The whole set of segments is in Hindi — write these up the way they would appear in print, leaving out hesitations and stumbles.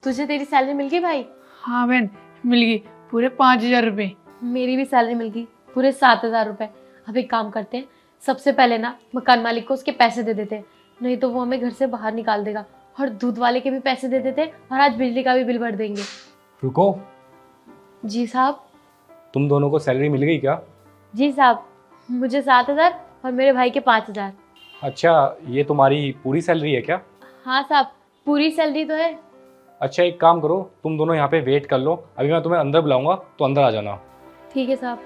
तुझे तेरी सैलरी मिल गई भाई? हाँ बहन, मिल गई पूरे 5,000 रुपये। मेरी भी सैलरी मिल गई पूरे 7,000 रुपये। अब एक काम करते हैं, सबसे पहले ना मकान मालिक को उसके पैसे दे देते हैं, नहीं तो वो हमें घर से बाहर निकाल देगा। और दूध वाले के भी पैसे दे देते हैं और आज बिजली का भी बिल भर देंगे। रुको, जी साहब। तुम दोनों को सैलरी मिल गई क्या? जी साहब, मुझे 7,000 और मेरे भाई के 5,000। अच्छा, ये तुम्हारी पूरी सैलरी है क्या? हाँ साहब, पूरी सैलरी तो है। अच्छा, एक काम करो, तुम दोनों यहाँ पे वेट कर लो, अभी मैं तुम्हें अंदर बुलाऊंगा तो अंदर आ जाना। ठीक है साहब।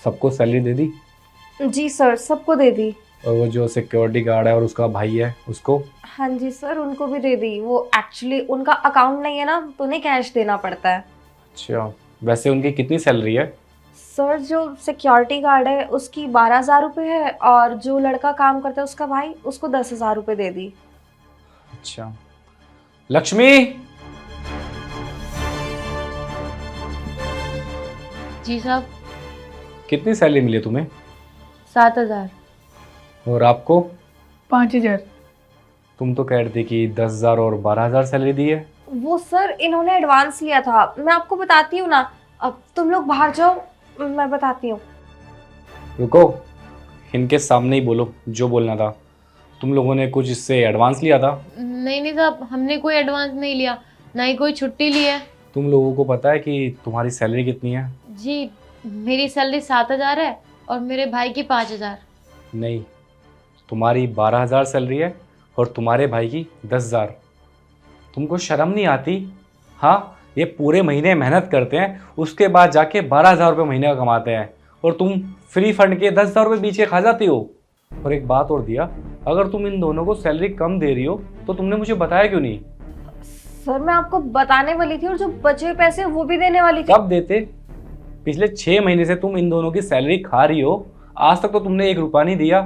सबको सैलरी दे दी? जी सर, सबको दे दी। और वो जो सिक्योरिटी गार्ड है और उसका भाई है उसको? हाँ जी सर, उनको भी दे दी। वो एक्चुअली उनका अकाउंट नहीं है ना, तो उन्हें कैश देना पड़ता है। अच्छा, वैसे उनकी कितनी सैलरी है? सर, जो सिक्योरिटी गार्ड है उसकी 12,000 रुपये है, और जो लड़का काम करता है उसका भाई, उसको 10,000 रुपये दे दी। अच्छा, लक्ष्मी। जी साहब। कितनी सैलरी मिली तुम्हें? 7,000। और आपको? 5,000। तुम तो कह रहे थे कि 10,000 और 12,000 सैलरी दी है। वो सर इन्होंने एडवांस लिया था। मैं आपको बताती हूँ ना, अब तुम लोग बाहर जाओ, मैं बताती हूँ। रुको, इनके सामने ही बोलो जो बोलना था। तुम लोगों ने कुछ इससे एडवांस लिया था? नहीं साहब, हमने कोई एडवांस नहीं लिया, ना ही कोई छुट्टी ली है। तुम लोगों को पता है कि तुम्हारी सैलरी कितनी है? जी, मेरी सैलरी 7,000 है और मेरे भाई की 5,000। नहीं, तुम्हारी 12,000 सैलरी है और तुम्हारे भाई की 10,000। तुमको शर्म नहीं आती? हाँ, ये पूरे महीने मेहनत करते हैं, उसके बाद जाके 12,000 रुपये महीने का कमाते हैं, और तुम फ्री फंड के 10,000 रुपये बीच के खा जाती हो। और एक बात और दिया, अगर तुम इन दोनों को सैलरी कम दे रही हो तो तुमने मुझे बताया क्यों नहीं? सर, मैं आपको बताने वाली थी, और जो बचे हुए पैसे वो भी देने वाली थी। कब देते? पिछले 6 महीने से तुम इन दोनों की सैलरी खा रही हो, आज तक तो तुमने 1 रुपया नहीं दिया,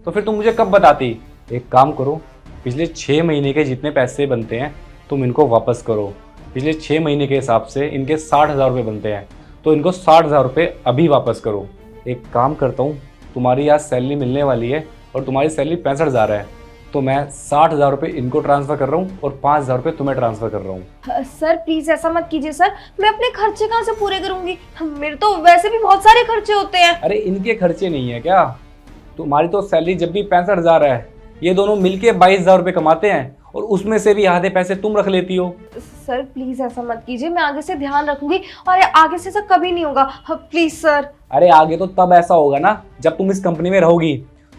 तो फिर तुम मुझे कब बताती? एक काम करो, पिछले 6 महीने के जितने पैसे बनते हैं तुम इनको वापस करो। पिछले 6 महीने के हिसाब से इनके 60,000 रुपये बनते हैं, तो इनको 60,000 रुपये अभी वापस करो। एक काम करता हूँ, तुम्हारी आज सैलरी मिलने वाली है और तुम्हारी सैलरी 65,000 है, तो मैं 60,000 रुपये इनको ट्रांसफ़र कर रहा हूँ और 5,000 रुपये तुम्हें ट्रांसफ़र कर रहा हूँ। सर प्लीज ऐसा मत कीजिए सर, मैं अपने खर्चे कहाँ से पूरे करूंगी? मेरे तो वैसे भी बहुत सारे खर्चे होते हैं। अरे इनके खर्चे नहीं है क्या? तुम्हारी तो सैलरी जब भी 65,000 है, ये दोनों मिलके 22,000 रुपये कमाते हैं, और उसमें से भी आधे पैसे तुम रख लेती हो। सर प्लीज ऐसा मत कीजिए, मैं आगे से ध्यान रखूंगी, और आगे से ऐसा कभी नहीं होगा। Please sir. अरे आगे तो तब ऐसा होगा ना जब तुम इस कंपनी में रहोगी।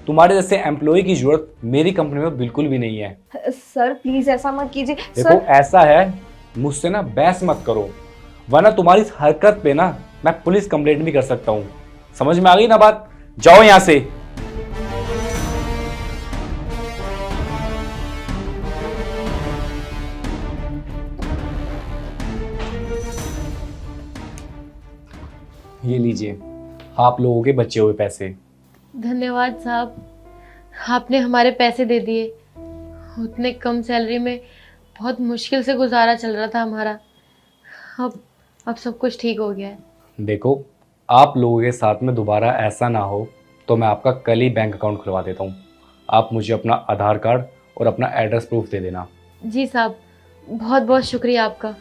तुम्हारे जैसे एम्प्लॉय की जरूरत मेरी कंपनी में बिल्कुल भी नहीं है। सर प्लीज ऐसा मत कीजिए। देखो सर ऐसा है, मुझसे ना बहस मत करो, वरना तुम्हारी इस हरकत पे ना मैं पुलिस कंप्लेंट भी कर सकता हूँ। समझ में आ गई ना बात? जाओ यहाँ से। ये लीजिए आप लोगों के बचे हुए पैसे। धन्यवाद साहब, आपने हमारे पैसे दे दिए। उतने कम सैलरी में बहुत मुश्किल से गुजारा चल रहा था हमारा। अब सब कुछ ठीक हो गया है। देखो, आप लोगों के साथ में दोबारा ऐसा ना हो तो मैं आपका कल ही बैंक अकाउंट खुलवा देता हूँ। आप मुझे अपना आधार कार्ड और अपना एड्रेस प्रूफ दे देना। जी साहब, बहुत बहुत शुक्रिया आपका।